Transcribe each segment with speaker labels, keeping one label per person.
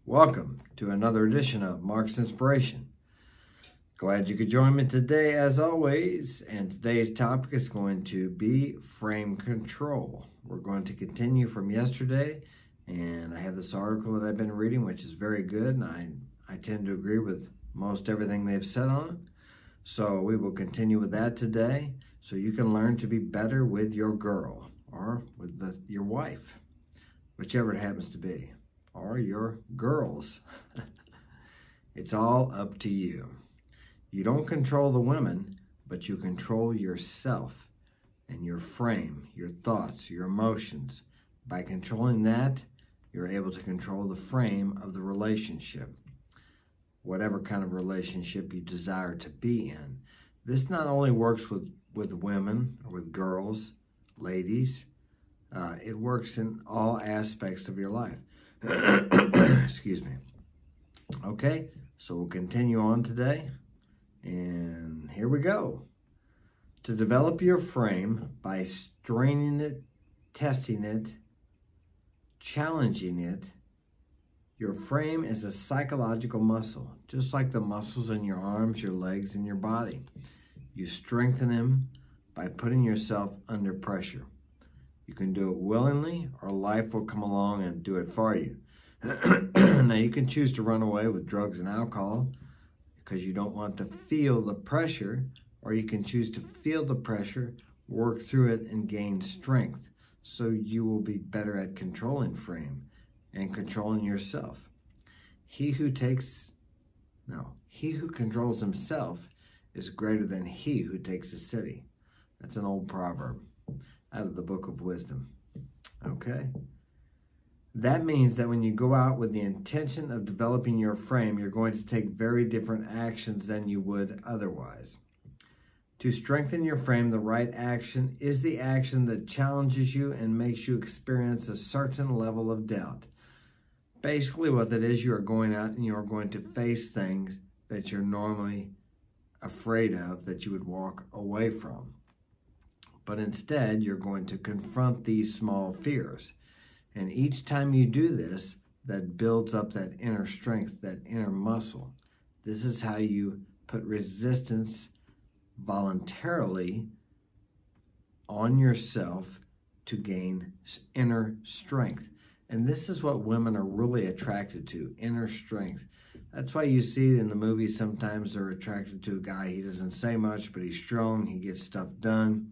Speaker 1: Welcome to another edition of Mark's Inspiration. Glad you could join me today as always, and today's topic is going to be frame control. We're going to continue from yesterday, and I have this article that I've been reading which is very good, and I tend to agree with most everything they've said on it. So we will continue with that today so you can learn to be better with your girl or with your wife, whichever it happens to be. Or your girls. It's all up to you. You don't control the women, but you control yourself and your frame, your thoughts, your emotions. By controlling that, you're able to control the frame of the relationship, whatever kind of relationship you desire to be in. This not only works with women or with girls, ladies, it works in all aspects of your life. Excuse me. Okay, so we'll continue on today, and here we go. To develop your frame by straining it, testing it, challenging it. Your frame is a psychological muscle, just like the muscles in your arms, your legs, and your body. You strengthen them by putting yourself under pressure. You can do it willingly, or life will come along and do it for you. Now, you can choose to run away with drugs and alcohol because you don't want to feel the pressure, or you can choose to feel the pressure, work through it, and gain strength. So you will be better at controlling frame and controlling yourself. He who controls himself is greater than he who takes a city. That's an old proverb out of the Book of Wisdom. Okay? That means that when you go out with the intention of developing your frame, you're going to take very different actions than you would otherwise. To strengthen your frame, the right action is the action that challenges you and makes you experience a certain level of doubt. Basically what that is, you are going out and you are going to face things that you're normally afraid of, that you would walk away from. But instead, you're going to confront these small fears. And each time you do this, that builds up that inner strength, that inner muscle. This is how you put resistance voluntarily on yourself to gain inner strength. And this is what women are really attracted to, inner strength. That's why you see in the movies sometimes they're attracted to a guy. He doesn't say much, but he's strong. He gets stuff done.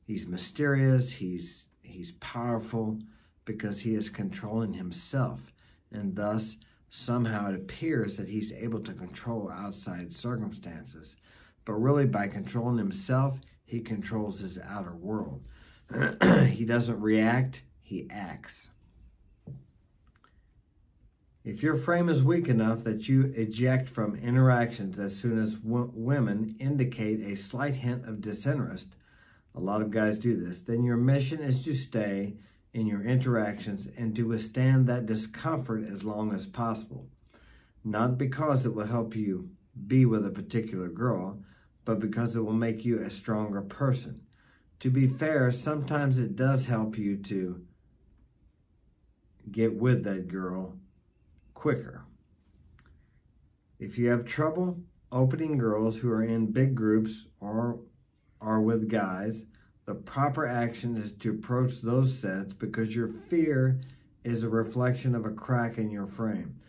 Speaker 1: He's mysterious. He's powerful because he is controlling himself. And thus, somehow it appears that he's able to control outside circumstances. But really, by controlling himself, he controls his outer world. He doesn't react, he acts. If your frame is weak enough that you eject from interactions as soon as women indicate a slight hint of disinterest, a lot of guys do this, then your mission is to stay in your interactions and to withstand that discomfort as long as possible. Not because it will help you be with a particular girl, but because it will make you a stronger person. To be fair, sometimes it does help you to get with that girl quicker. If you have trouble opening girls who are in big groups or are with guys, the proper action is to approach those sets because your fear is a reflection of a crack in your frame.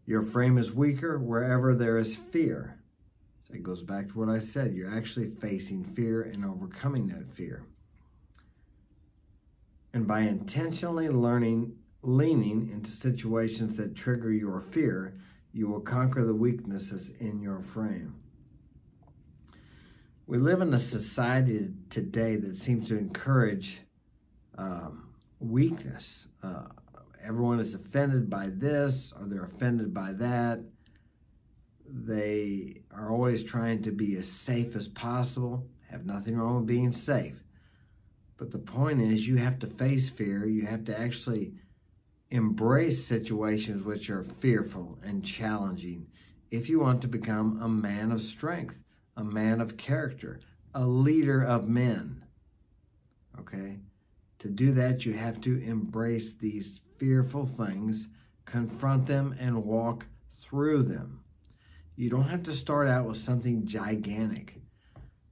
Speaker 1: Your frame is weaker wherever there is fear. So it goes back to what I said. You're actually facing fear and overcoming that fear. And by intentionally leaning into situations that trigger your fear, you will conquer the weaknesses in your frame. We live in a society today that seems to encourage weakness. Everyone is offended by this, or they're offended by that. They are always trying to be as safe as possible. Have nothing wrong with being safe. But the point is, you have to face fear. You have to actually embrace situations which are fearful and challenging if you want to become a man of strength, a man of character, a leader of men. Okay? To do that, you have to embrace these fearful things, confront them, and walk through them. You don't have to start out with something gigantic.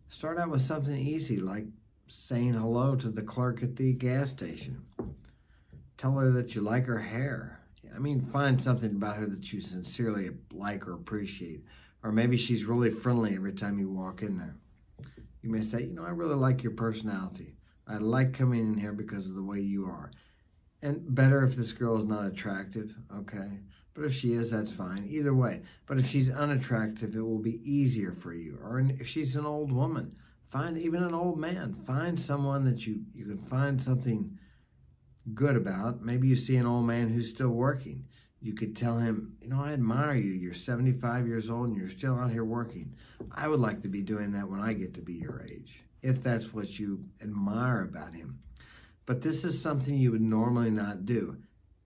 Speaker 1: Start out with something easy, like saying hello to the clerk at the gas station. Tell her that you like her hair. I mean, find something about her that you sincerely like or appreciate. Or maybe she's really friendly every time you walk in there. You may say, you know, I really like your personality. I like coming in here because of the way you are. And better if this girl is not attractive, okay? But if she is, that's fine. Either way. But if she's unattractive, it will be easier for you. Or if she's an old woman, find even an old man. Find someone that you can find something good about. Maybe you see an old man who's still working. You could tell him, you know, I admire you. You're 75 years old and you're still out here working. I would like to be doing that when I get to be your age, if that's what you admire about him. But this is something you would normally not do.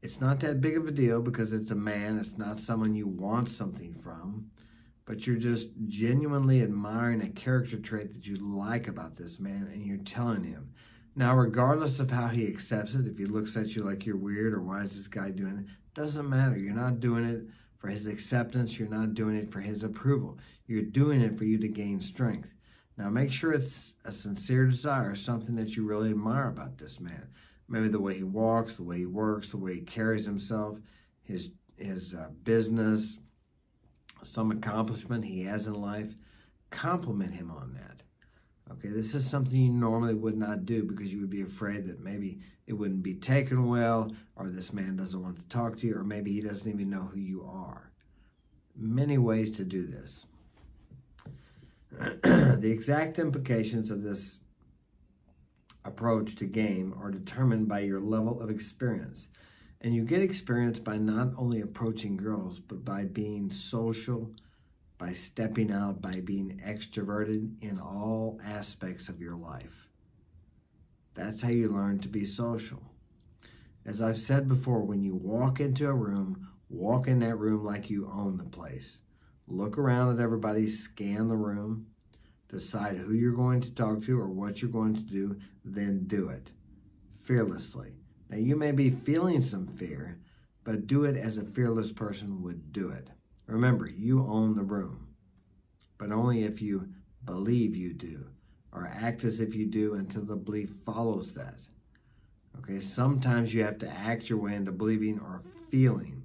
Speaker 1: It's not that big of a deal because it's a man. It's not someone you want something from. But you're just genuinely admiring a character trait that you like about this man, and you're telling him. Now, regardless of how he accepts it, if he looks at you like you're weird or why is this guy doing it, doesn't matter. You're not doing it for his acceptance. You're not doing it for his approval. You're doing it for you to gain strength. Now, make sure it's a sincere desire, something that you really admire about this man. Maybe the way he walks, the way he works, the way he carries himself, his business, some accomplishment he has in life. Compliment him on that. Okay, this is something you normally would not do because you would be afraid that maybe it wouldn't be taken well, or this man doesn't want to talk to you, or maybe he doesn't even know who you are. Many ways to do this. The exact implications of this approach to game are determined by your level of experience. And you get experience by not only approaching girls, but by being social, by stepping out, by being extroverted in all aspects of your life. That's how you learn to be social. As I've said before, when you walk into a room, walk in that room like you own the place. Look around at everybody, scan the room, decide who you're going to talk to or what you're going to do, then do it fearlessly. Now, you may be feeling some fear, but do it as a fearless person would do it. Remember, you own the room, but only if you believe you do, or act as if you do until the belief follows that. Okay, sometimes you have to act your way into believing or feeling.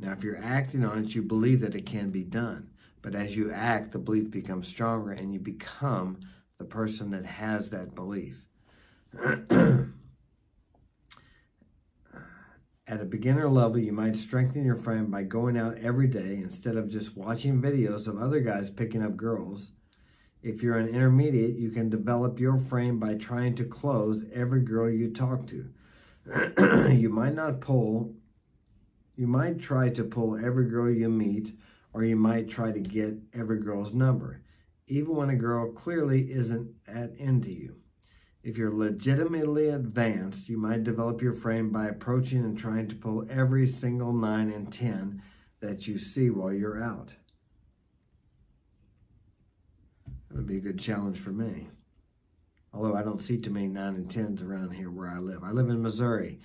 Speaker 1: Now, if you're acting on it, you believe that it can be done. But as you act, the belief becomes stronger and you become the person that has that belief. At a beginner level, you might strengthen your frame by going out every day instead of just watching videos of other guys picking up girls. If you're an intermediate, you can develop your frame by trying to close every girl you talk to. You might try to pull every girl you meet, or you might try to get every girl's number, even when a girl clearly isn't into you. If you're legitimately advanced, you might develop your frame by approaching and trying to pull every single 9 and 10 that you see while you're out. That would be a good challenge for me. Although I don't see too many 9 and 10s around here where I live. I live in Missouri.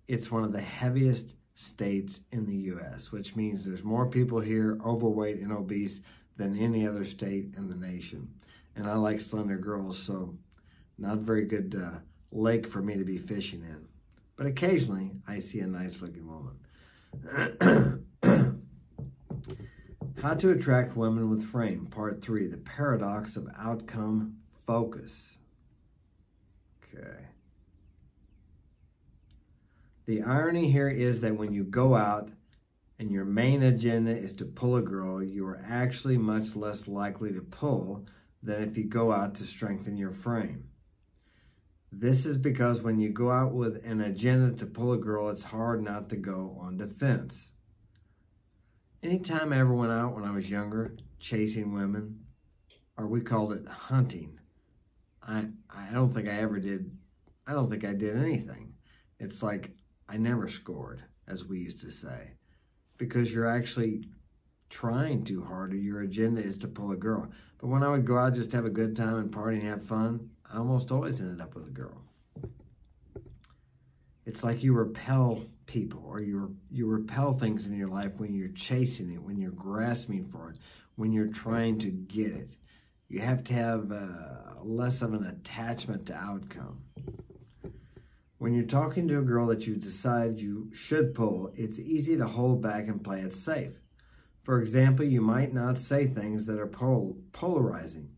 Speaker 1: It's one of the heaviest states in the U.S., which means there's more people here overweight and obese than any other state in the nation. And I like slender girls, so not a very good lake for me to be fishing in. But occasionally, I see a nice-looking woman. How to attract women with frame, Part 3, the paradox of outcome focus. Okay. The irony here is that when you go out and your main agenda is to pull a girl, you are actually much less likely to pull than if you go out to strengthen your frame. This is because when you go out with an agenda to pull a girl, it's hard not to go on defense. Anytime I ever went out when I was younger, chasing women, or we called it hunting, I don't think I did anything. It's like I never scored, as we used to say, because you're actually trying too hard, or your agenda is to pull a girl. But when I would go out just to have a good time and party and have fun, I almost always ended up with a girl. It's like you repel people, or you repel things in your life when you're chasing it, when you're grasping for it, when you're trying to get it. You have to have less of an attachment to outcome. When you're talking to a girl that you decide you should pull, it's easy to hold back and play it safe. For example, you might not say things that are polarizing.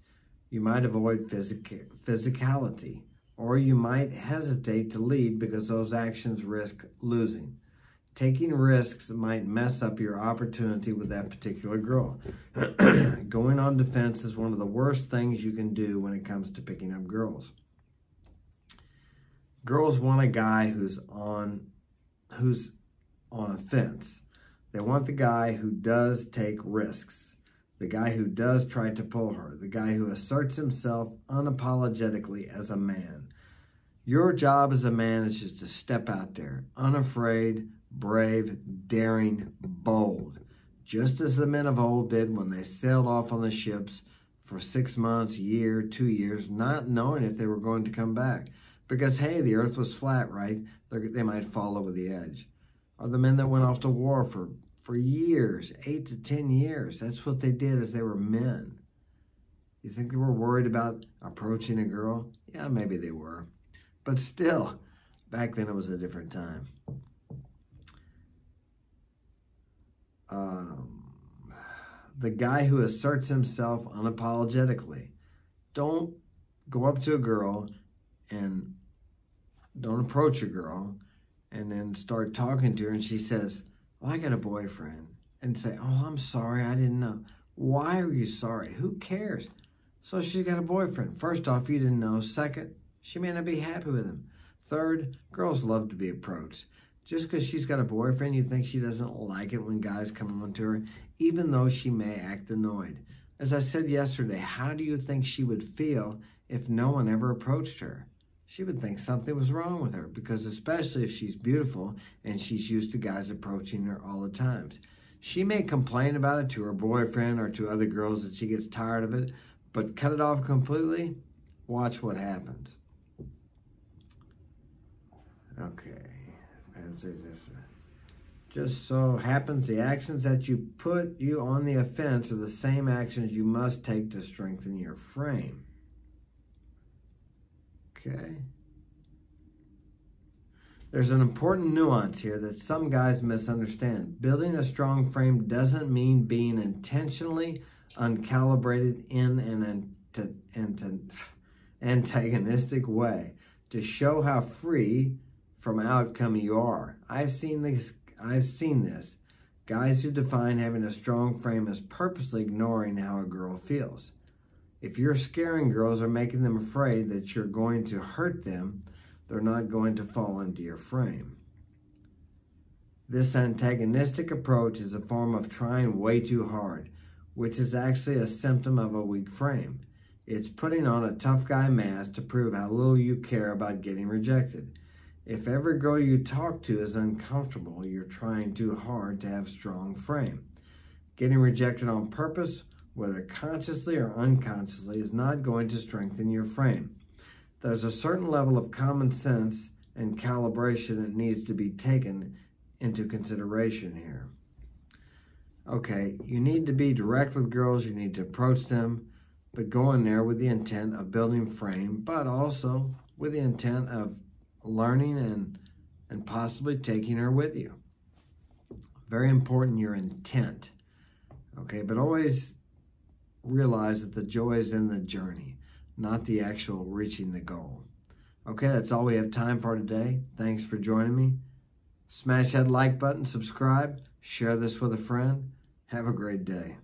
Speaker 1: You might avoid physicality, or you might hesitate to lead because those actions risk losing. Taking risks might mess up your opportunity with that particular girl. Going on defense is one of the worst things you can do when it comes to picking up girls. Girls want a guy who's on a fence. They want the guy who does take risks, the guy who does try to pull her, the guy who asserts himself unapologetically as a man. Your job as a man is just to step out there, unafraid, brave, daring, bold, just as the men of old did when they sailed off on the ships for 6 months, a year, 2 years, not knowing if they were going to come back. Because, hey, the earth was flat, right? They might fall over the edge. Or the men that went off to war for years, 8 to 10 years. That's what they did as they were men. You think they were worried about approaching a girl? Yeah, maybe they were. But still, back then it was a different time. The guy who asserts himself unapologetically. Don't go up to a girl and don't approach a girl and then start talking to her and she says, "Oh, I got a boyfriend," and say, "Oh, I'm sorry, I didn't know." Why are you sorry? Who cares? So she's got a boyfriend. First off, you didn't know. Second, she may not be happy with him. Third, girls love to be approached. Just because she's got a boyfriend, you think she doesn't like it when guys come on to her, even though she may act annoyed. As I said yesterday, how do you think she would feel if no one ever approached her? She would think something was wrong with her, because especially if she's beautiful and she's used to guys approaching her all the time. She may complain about it to her boyfriend or to other girls that she gets tired of it, but cut it off completely, watch what happens. Okay. Just so happens the actions that you put you on the offense are the same actions you must take to strengthen your frame. Okay. There's an important nuance here that some guys misunderstand. Building a strong frame doesn't mean being intentionally uncalibrated in an antagonistic way to show how free from outcome you are. I've seen this. Guys who define having a strong frame as purposely ignoring how a girl feels. If you're scaring girls or making them afraid that you're going to hurt them, they're not going to fall into your frame. This antagonistic approach is a form of trying way too hard, which is actually a symptom of a weak frame. It's putting on a tough guy mask to prove how little you care about getting rejected. If every girl you talk to is uncomfortable, you're trying too hard to have a strong frame. Getting rejected on purpose, whether consciously or unconsciously, is not going to strengthen your frame. There's a certain level of common sense and calibration that needs to be taken into consideration here. Okay, you need to be direct with girls, you need to approach them, but go in there with the intent of building frame, but also with the intent of learning and possibly taking her with you. Very important, your intent. Okay, but always realize that the joy is in the journey, not the actual reaching the goal. Okay, that's all we have time for today. Thanks for joining me. Smash that like button, subscribe, share this with a friend. Have a great day.